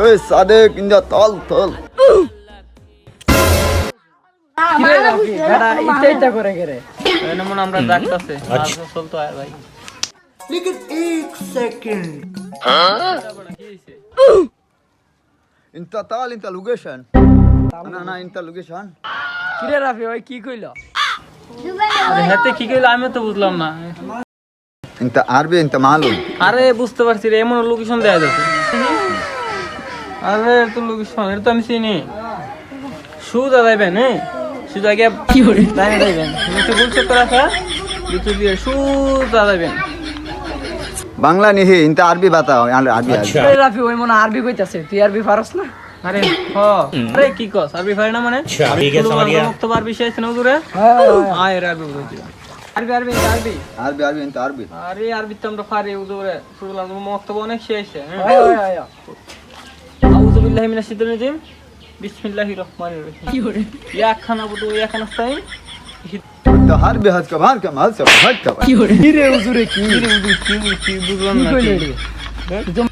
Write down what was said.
Hey, Sadek in the tall. কিরে রাফি গাড়া ইচ্ছা করে গেরে এমন আমরা ডাকতাছে আজ চলতো আর ভাই लेकिन एक second In the tall in the location. Na in the location. কিরে রাফি ওই কি কইলো আরে হাতে কি কইলো আমি তো বুঝলাম না In the Arbi in the Malum. আরে বুঝতে পারছি রে এমন লোকেশন দেয়া যাচ্ছে আরে তো লোকেশন এটা তো আমি চিনি সুদা যাবেন হ্যাঁ সুদা আগে কি করে দাঁড়িয়ে যাবেন তুমি তো বলছো তো রাখা দুটো দিয়ে সুদা যাবেন Bangla nihi in the Arbi batao. Arbi. এই রাফি ওই মনে আরবি কইতাছে তুই আরবি পারস না আরে হ আরে কি কস আরবি পারে না মানে ঠিক আছে সমঝ মুক্ত বার বিষয় আছে না দূরে আয় রে আরবি বলছি আরবি Arbi in the Arbi. আরে আরবি তো আমরা পারি দূরে শুনলাম মুক্ত অনেক শেষ হ্যাঁ আয় আউযু বিল্লাহি মিনাশ শাইতানির রাজিম বিসমিল্লাহির রহমানির রহিম কি করে ইয়া খানা বুদু ইয়া খানা স্তাইন The Arbi has come on, come also. কি রে হুজুরে কি কি বুঝলাম কি না কইলে রে